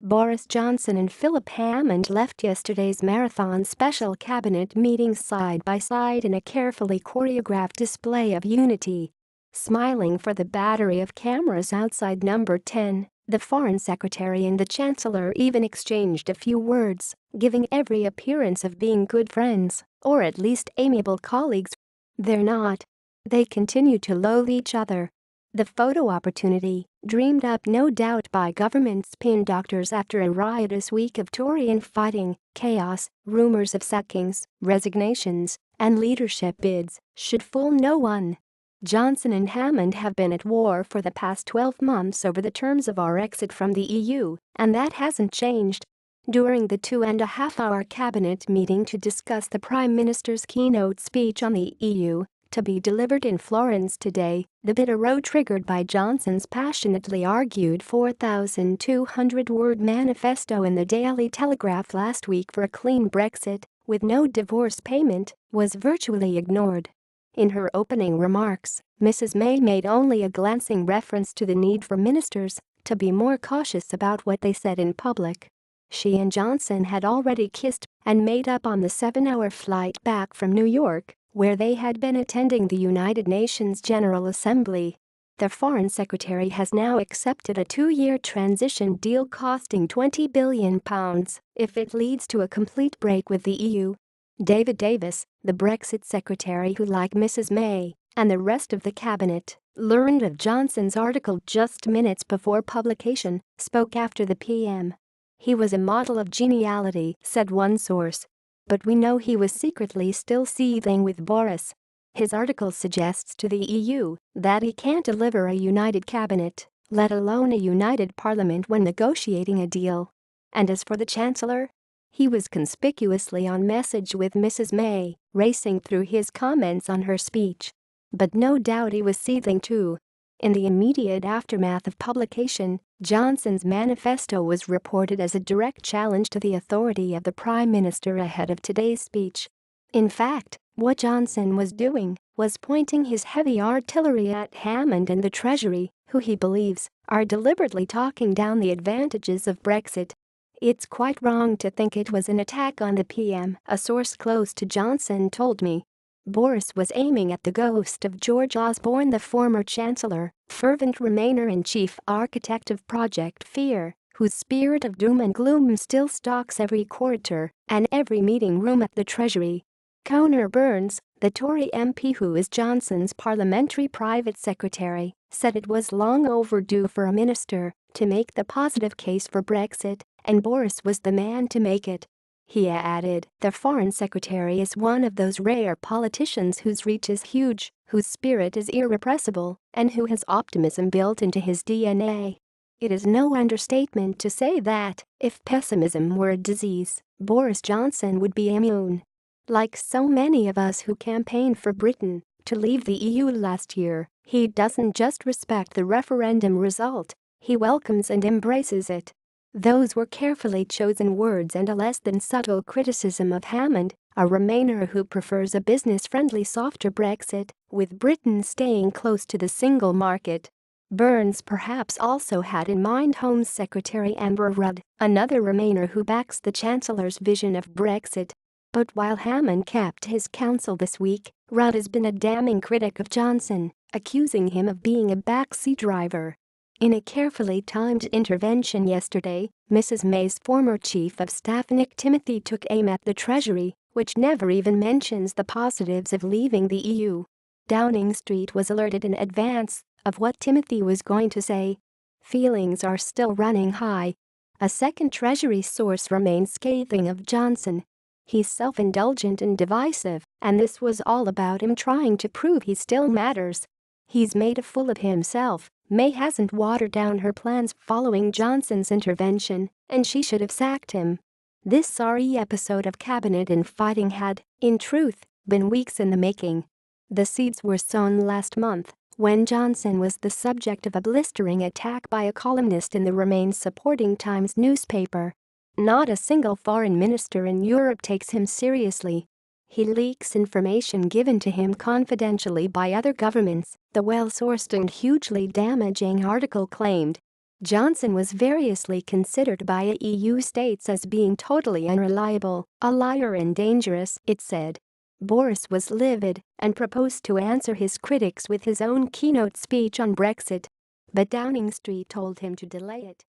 Boris Johnson and Philip Hammond left yesterday's marathon special cabinet meeting side by side in a carefully choreographed display of unity. Smiling for the battery of cameras outside number 10, the Foreign Secretary and the Chancellor even exchanged a few words, giving every appearance of being good friends, or at least amiable colleagues. They're not. They continue to loathe each other. The photo opportunity, dreamed up no doubt by government spin doctors after a riotous week of Tory infighting, chaos, rumours of sackings, resignations, and leadership bids, should fool no one. Johnson and Hammond have been at war for the past 12 months over the terms of our exit from the EU, and that hasn't changed. During the 2.5-hour cabinet meeting to discuss the Prime Minister's keynote speech on the EU, to be delivered in Florence today, the bitter row triggered by Johnson's passionately argued 4,200-word manifesto in the Daily Telegraph last week for a clean Brexit, with no divorce payment, was virtually ignored. In her opening remarks, Mrs. May made only a glancing reference to the need for ministers to be more cautious about what they said in public. She and Johnson had already kissed and made up on the 7-hour flight back from New York, where they had been attending the United Nations General Assembly. The Foreign Secretary has now accepted a 2-year transition deal costing £20 billion if it leads to a complete break with the EU. David Davis, the Brexit secretary who, like Mrs. May and the rest of the cabinet, learned of Johnson's article just minutes before publication, spoke after the PM. "He was a model of geniality," said one source. "But we know he was secretly still seething with Boris. His article suggests to the EU that he can't deliver a united cabinet, let alone a united parliament when negotiating a deal." And as for the Chancellor, he was conspicuously on message with Mrs. May, racing through his comments on her speech. But no doubt he was seething too. In the immediate aftermath of publication, Johnson's manifesto was reported as a direct challenge to the authority of the Prime Minister ahead of today's speech. In fact, what Johnson was doing was pointing his heavy artillery at Hammond and the Treasury, who he believes are deliberately talking down the advantages of Brexit. "It's quite wrong to think it was an attack on the PM," a source close to Johnson told me. Boris was aiming at the ghost of George Osborne, the former Chancellor, fervent Remainer and chief architect of Project Fear, whose spirit of doom and gloom still stalks every corridor and every meeting room at the Treasury. Conor Burns, the Tory MP who is Johnson's parliamentary private secretary, said it was long overdue for a minister to make the positive case for Brexit, and Boris was the man to make it. He added, "The Foreign Secretary is one of those rare politicians whose reach is huge, whose spirit is irrepressible, and who has optimism built into his DNA. It is no understatement to say that, if pessimism were a disease, Boris Johnson would be immune." Like so many of us who campaigned for Britain to leave the EU last year, he doesn't just respect the referendum result, he welcomes and embraces it. Those were carefully chosen words and a less than subtle criticism of Hammond, a Remainer who prefers a business-friendly softer Brexit, with Britain staying close to the single market. Burns perhaps also had in mind Home Secretary Amber Rudd, another Remainer who backs the Chancellor's vision of Brexit. But while Hammond kept his counsel this week, Rudd has been a damning critic of Johnson, accusing him of being a backseat driver. In a carefully timed intervention yesterday, Mrs. May's former Chief of Staff Nick Timothy took aim at the Treasury, which never even mentions the positives of leaving the EU. Downing Street was alerted in advance of what Timothy was going to say. Feelings are still running high. A second Treasury source remains scathing of Johnson. "He's self-indulgent and divisive, and this was all about him trying to prove he still matters. He's made a fool of himself. May hasn't watered down her plans following Johnson's intervention, and she should have sacked him." This sorry episode of cabinet infighting had, in truth, been weeks in the making. The seeds were sown last month, when Johnson was the subject of a blistering attack by a columnist in the Remain-supporting Times newspaper. Not a single foreign minister in Europe takes him seriously. He leaks information given to him confidentially by other governments, the well-sourced and hugely damaging article claimed. Johnson was variously considered by EU states as being totally unreliable, a liar and dangerous, it said. Boris was livid and proposed to answer his critics with his own keynote speech on Brexit. But Downing Street told him to delay it.